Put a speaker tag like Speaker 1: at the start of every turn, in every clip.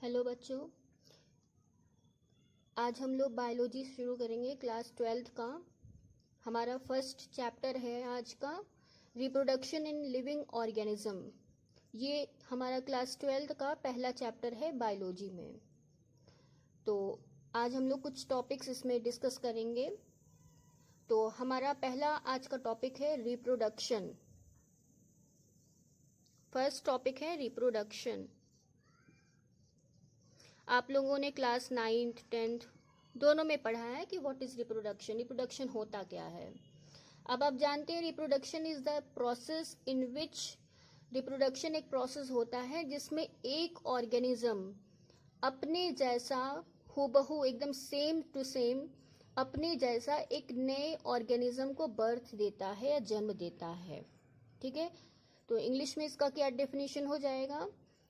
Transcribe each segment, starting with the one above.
Speaker 1: Hello बच्चों, आज हम लोग बायोलॉजी शुरू करेंगे क्लास 12th का। हमारा फर्स्ट चैप्टर है आज का रिप्रोडक्शन इन लिविंग ऑर्गेनिज्म। ये हमारा क्लास 12th का पहला चैप्टर है बायोलॉजी में। तो आज हम लोग कुछ टॉपिक्स इसमें डिस्कस करेंगे। तो हमारा पहला आज का टॉपिक है रिप्रोडक्शन। फर्स्ट टॉपिक है रिप्रोडक्शन। आप लोगों ने क्लास 9th 10th दोनों में पढ़ा है कि व्हाट इज रिप्रोडक्शन, रिप्रोडक्शन होता क्या है। अब आप जानते हैं reproduction is the process in which, reproduction एक प्रोसेस होता है जिसमें एक ऑर्गेनिज्म अपने जैसा हूबहू एकदम सेम टू सेम अपने जैसा एक नए ऑर्गेनिज्म को बर्थ देता है या जन्म देता है। ठीक है, तो इंग्लिश में इसका क्या डेफिनेशन हो जाएगा?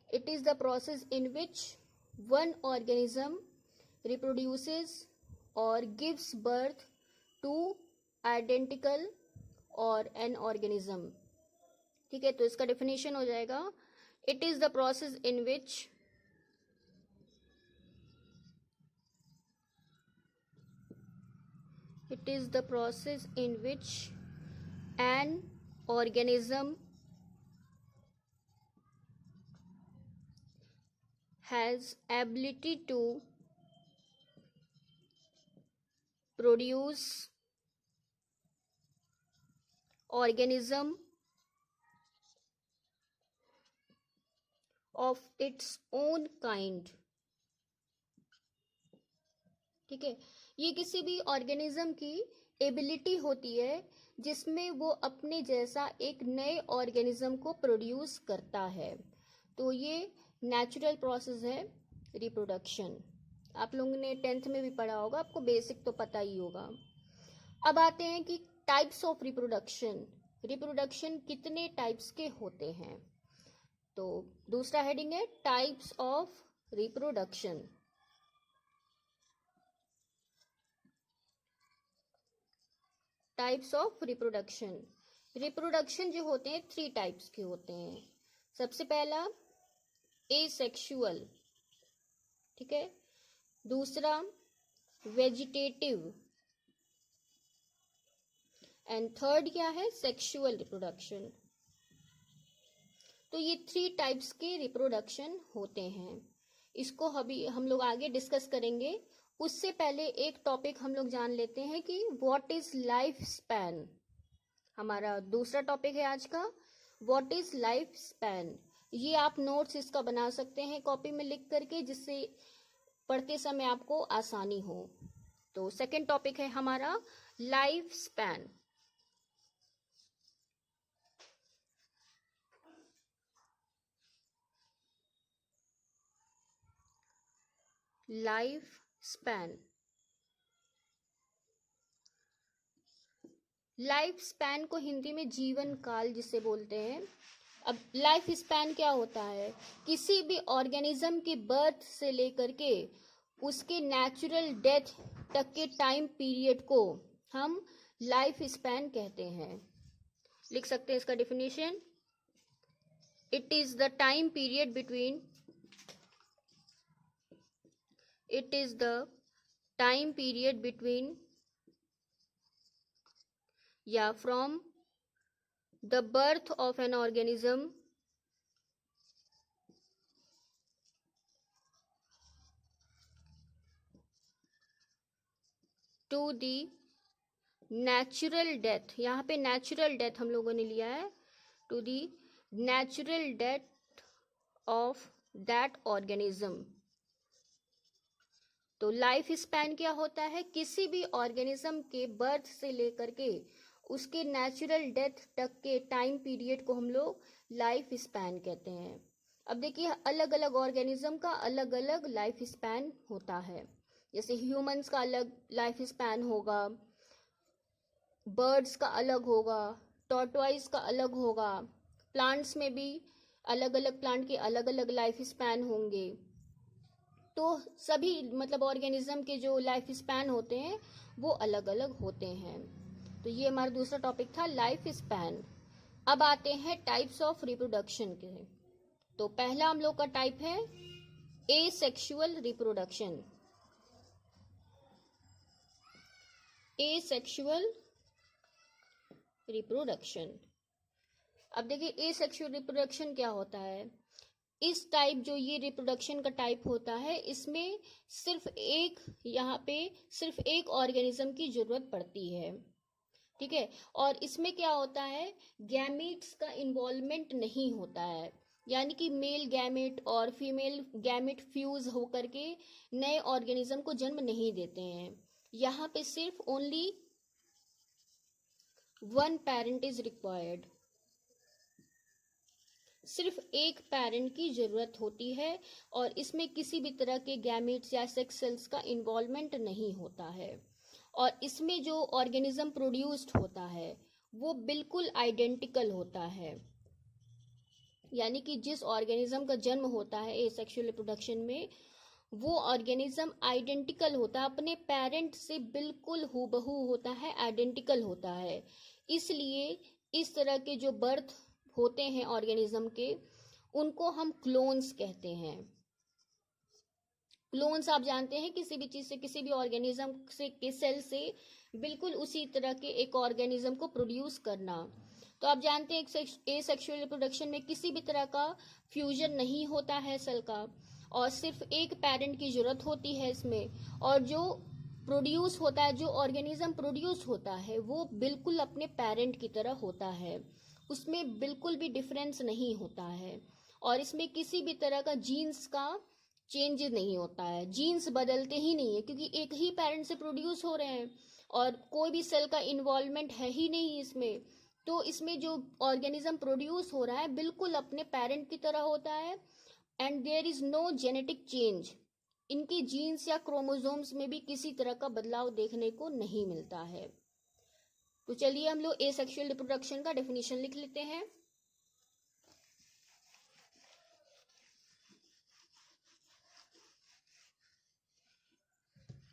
Speaker 1: It is the process in which one organism reproduces or gives birth to identical or an organism। ठीक है, तो इसका डेफिनेशन हो जाएगा it is the process in which an organism has ability to produce organism of its own kind। ठीक है, ये किसी भी ऑर्गेनिज्म की एबिलिटी होती है जिसमें वो अपने जैसा एक नए ऑर्गेनिज्म को प्रोड्यूस करता है। तो ये नेचुरल प्रोसेस है रिप्रोडक्शन। आप लोगों ने 10th में भी पढ़ा होगा, आपको बेसिक तो पता ही होगा। अब आते हैं कि टाइप्स ऑफ रिप्रोडक्शन, रिप्रोडक्शन कितने टाइप्स के होते हैं। तो दूसरा हेडिंग है types of reproduction. Types of reproduction, reproduction जो होते हैं 3 टाइप्स के होते हैं। सबसे पहला एसेक्सुअल, ठीक है, दूसरा वेजिटेटिव, एंड थर्ड क्या है? Sexual reproduction. तो ये 3 टाइप्स के रिप्रोडक्शन होते हैं। इसको अभी हम लोग आगे डिस्कस करेंगे। उससे पहले एक टॉपिक हम लोग जान लेते हैं कि व्हाट इज लाइफ स्पैन। हमारा दूसरा टॉपिक है आज का व्हाट इज लाइफ स्पैन। ये आप नोट्स इसका बना सकते हैं कॉपी में लिख करके, जिससे पढ़ते समय आपको आसानी हो। तो सेकंड टॉपिक है हमारा life span. Life span, life span को हिंदी में जीवन काल जिसे बोलते हैं। अब लाइफ स्पैन क्या होता है? किसी भी ऑर्गेनिज्म के बर्थ से लेकर के उसके नेचुरल डेथ तक के टाइम पीरियड को हम लाइफ स्पैन कहते हैं। लिख सकते हैं इसका definition, it is the time period between, it is the time period between या from the birth of an organism to the natural death, यहाँ पे नेचुरल डेथ हम लोगों ने लिया है, to the natural death of that organism। तो life span क्या होता है? किसी भी ऑर्गेनिज्म के बर्थ से लेकर के उसके नेचुरल डेथ तक के टाइम पीरियड को हम लोग लाइफ स्पैन कहते हैं। अब देखिए, अलग अलग ऑर्गेनिज्म का अलग अलग लाइफ स्पैन होता है। जैसे ह्यूमंस का अलग लाइफ स्पैन होगा, बर्ड्स का अलग होगा, टॉर्टोइज का अलग होगा, प्लांट्स में भी अलग अलग प्लांट के अलग अलग लाइफ स्पैन होंगे। तो सभी मतलब ऑर्गेनिज्म के जो लाइफ स्पैन होते हैं वो अलग अलग होते हैं। तो ये हमारा दूसरा टॉपिक था लाइफ स्पैन। अब आते हैं टाइप्स ऑफ रिप्रोडक्शन के। तो पहला हम लोग का टाइप है एसेक्सुअल रिप्रोडक्शन, एसेक्सुअल रिप्रोडक्शन। अब देखिए एसेक्सुअल रिप्रोडक्शन क्या होता है। इस टाइप जो ये रिप्रोडक्शन का टाइप होता है, इसमें सिर्फ एक, यहाँ पे सिर्फ एक ऑर्गेनिज्म की जरूरत पड़ती है, ठीक है। और इसमें क्या होता है, गैमेट्स का इन्वॉल्वमेंट नहीं होता है, यानी कि मेल गैमेट और फीमेल गैमेट फ्यूज होकर के नए ऑर्गेनिज्म को जन्म नहीं देते हैं। यहाँ पे सिर्फ only one parent is required, सिर्फ एक पेरेंट की जरूरत होती है, और इसमें किसी भी तरह के गैमेट्स या सेक्स सेल्स का इन्वॉल्वमेंट नहीं होता है। और इसमें जो ऑर्गेनिज्म प्रोड्यूस्ड होता है वो बिल्कुल आइडेंटिकल होता है, यानी कि जिस ऑर्गेनिज्म का जन्म होता है एसेक्सुअल रिप्रोडक्शन में, वो ऑर्गेनिज्म आइडेंटिकल होता है, अपने पेरेंट से बिल्कुल हूबहू होता है, आइडेंटिकल होता है। इसलिए इस तरह के जो बर्थ होते हैं ऑर्गेनिज्म के, उनको हम क्लोन्स कहते हैं। क्लोन्स आप जानते हैं, किसी भी चीज से, किसी भी ऑर्गेनिज्म से के सेल से बिल्कुल उसी तरह के एक ऑर्गेनिज्म को प्रोड्यूस करना। तो आप जानते हैं एसेक्सुअल रिप्रोडक्शन में किसी भी तरह का फ्यूजन नहीं होता है सेल का, और सिर्फ एक पेरेंट की जरूरत होती है इसमें। और जो प्रोड्यूस होता है, जो ऑर्गेनिज्म प्रोड्यूस होता है, वो बिल्कुल अपने पेरेंट की तरह होता है, उसमें बिल्कुल भी डिफरेंस नहीं होता है। और इसमें किसी भी तरह का जीन्स का चेंज नहीं होता है, जीन्स बदलते ही नहीं है, क्योंकि एक ही पेरेंट से प्रोड्यूस हो रहे हैं और कोई भी सेल का इन्वॉल्वमेंट है ही नहीं इसमें। तो इसमें जो ऑर्गेनिज्म प्रोड्यूस हो रहा है बिल्कुल अपने पेरेंट की तरह होता है, and there is no genetic change. इनकी जीन्स या क्रोमोसोम्स में भी किसी तरह का बदलाव देखने को नहीं मिलता है। तो चलिए हम लोग एसेक्सुअल रिप्रोडक्शन का डेफिनेशन लिख लेते हैं।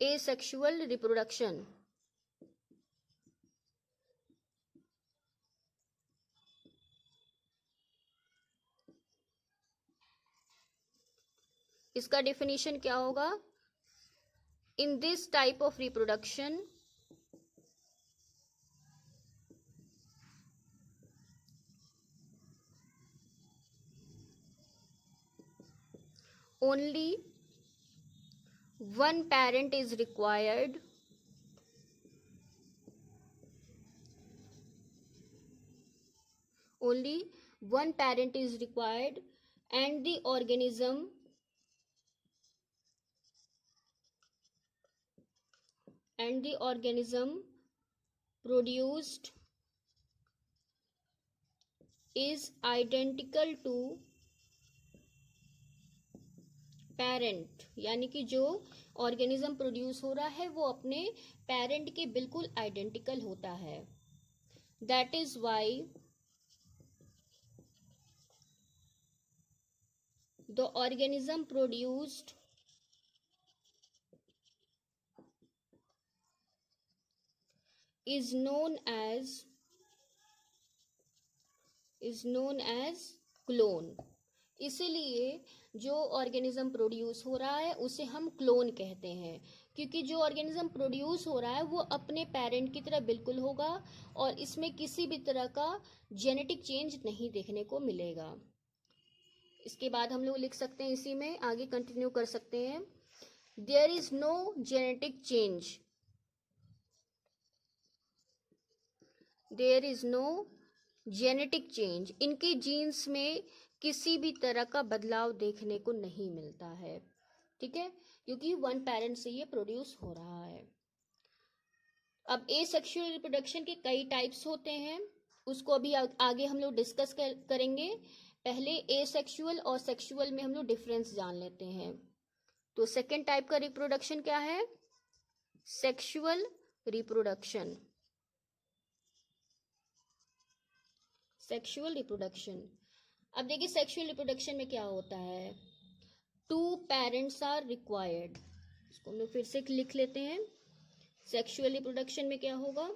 Speaker 1: एसेक्सुअल रिप्रोडक्शन, इसका डेफिनेशन क्या होगा, in this type of reproduction only one parent is required, only one parent is required, and the organism produced is identical to parent, यानी कि जो ऑर्गेनिज्म प्रोड्यूस हो रहा है वो अपने पेरेंट के बिल्कुल आइडेंटिकल होता है। That is why the organism produced is known as clone. इसीलिए जो ऑर्गेनिज्म प्रोड्यूस हो रहा है उसे हम क्लोन कहते हैं, क्योंकि जो ऑर्गेनिज्म प्रोड्यूस हो रहा है वो अपने पेरेंट की तरह बिल्कुल होगा, और इसमें किसी भी तरह का जेनेटिक चेंज नहीं देखने को मिलेगा। इसके बाद हम लोग लिख सकते हैं, इसी में आगे कंटिन्यू कर सकते हैं, there is no genetic change, there is no genetic change, इनके जीन्स में किसी भी तरह का बदलाव देखने को नहीं मिलता है, ठीक है, क्योंकि वन पेरेंट से ये प्रोड्यूस हो रहा है। अब एसेक्सुअल रिप्रोडक्शन के कई टाइप्स होते हैं, उसको अभी आगे हम लोग डिस्कस करेंगे। पहले एसेक्सुअल और सेक्सुअल में हम लोग डिफरेंस जान लेते हैं। तो सेकेंड टाइप का रिप्रोडक्शन क्या है, सेक्सुअल रिप्रोडक्शन। सेक्सुअल रिप्रोडक्शन, अब देखिए सेक्सुअल रिप्रोडक्शन में क्या होता है, 2 पेरेंट्स आर रिक्वायर्ड। इसको हम लोग फिर से लिख लेते हैं, सेक्सुअल रिप्रोडक्शन में क्या होगा,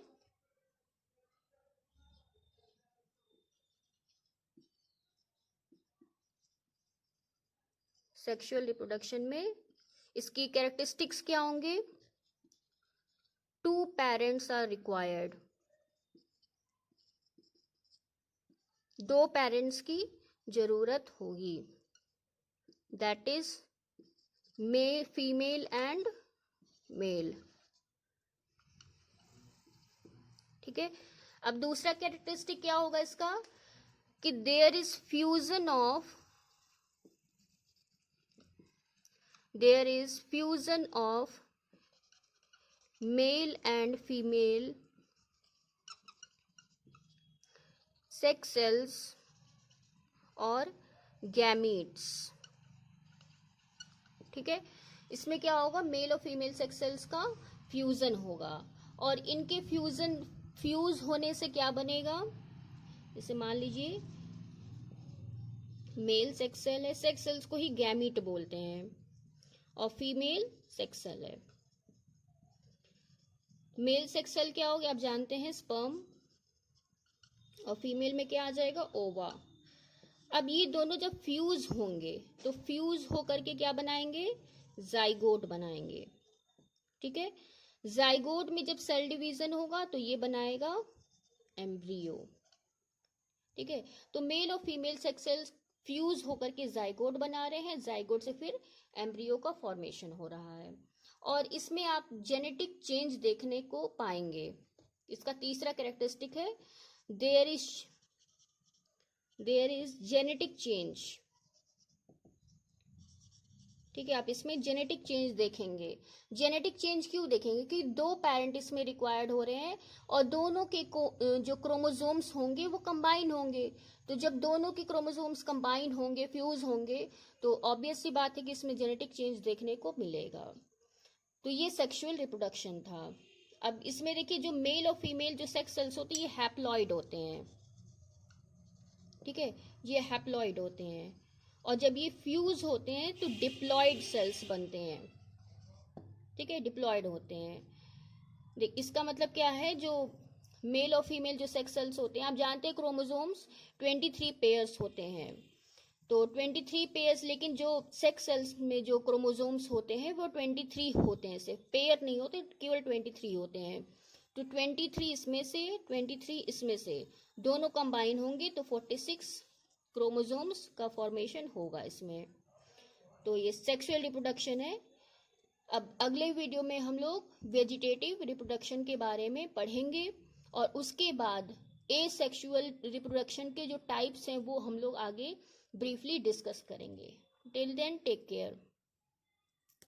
Speaker 1: सेक्सुअल रिप्रोडक्शन में इसकी कैरेक्टरिस्टिक्स क्या होंगे? 2 पेरेंट्स आर रिक्वायर्ड, 2 पेरेंट्स की जरूरत होगी, that is female and male. ठीक है, अब दूसरा कैरेक्टरिस्टिक क्या होगा इसका कि there is fusion of male and female sex cells और गैमीट्स। ठीक है, इसमें क्या होगा, मेल और फीमेल सेक्स सेल्स का फ्यूजन होगा और इनके फ्यूज होने से क्या बनेगा, जैसे मान लीजिए मेल सेक्स सेल है, सेक्स सेल्स को ही गैमीट बोलते हैं, और फीमेल सेक्स सेल है। मेल सेक्स सेल क्या हो गया, आप जानते हैं स्पर्म, और फीमेल में क्या आ जाएगा, ओवा। अब ये दोनों जब फ्यूज होंगे तो फ्यूज होकर के क्या बनाएंगे, जाइगोट बनाएंगे। ठीक है, जाइगोट में जब सेल डिवीजन होगा तो ये बनाएगा एम्ब्रियो। ठीक है, तो मेल और फीमेल सेक्स सेल्स फ्यूज होकर के जाइगोट बना रहे हैं, जाइगोट से फिर एम्ब्रियो का फॉर्मेशन हो रहा है, और इसमें आप जेनेटिक चेंज देखने को पाएंगे। इसका तीसरा कैरेक्टरिस्टिक है देयर इज जेनेटिक चेंज। ठीक है, आप इसमें जेनेटिक चेंज देखेंगे। जेनेटिक चेंज क्यों देखेंगे कि 2 पेरेंट इसमें रिक्वायर्ड हो रहे हैं और दोनों के जो क्रोमोसोम्स होंगे वो कंबाइन होंगे। तो जब दोनों के क्रोमोसोम्स कंबाइन होंगे, फ्यूज होंगे, तो ऑब्वियस सी बात है कि इसमें जेनेटिक चेंज देखने को मिलेगा। तो ये सेक्सुअल रिप्रोडक्शन था। अब इसमें देखिए जो मेल और फीमेल जो सेक्स सेल्स होते हैं ये हैप्लॉइड होते हैं। ठीक है, ये हैप्लॉइड होते हैं, और जब ये फ्यूज होते हैं तो डिप्लॉइड सेल्स बनते हैं। ठीक है, डिप्लॉइड होते हैं। देख इसका मतलब क्या है, जो मेल और फीमेल जो सेक्स सेल्स होते हैं, आप जानते हैं क्रोमोसोम्स 23 पेयर्स होते हैं, तो 23 पेयर्स, लेकिन जो सेक्स सेल्स में जो क्रोमोसोम्स होते हैं वो 23 होते हैं, सिर्फ पेयर नहीं होते, केवल 23 होते हैं। तो 23 इसमें से 23 इसमें से दोनों कंबाइन होंगे तो 46 क्रोमोसोम्स का फॉर्मेशन होगा इसमें। तो ये सेक्सुअल रिप्रोडक्शन है। अब अगले वीडियो में हम लोग वेजिटेटिव रिप्रोडक्शन के बारे में पढ़ेंगे, और उसके बाद एसेक्सुअल रिप्रोडक्शन के जो टाइप्स हैं वो हम लोग आगे ब्रीफली डिस्कस करेंगे। Till then take care.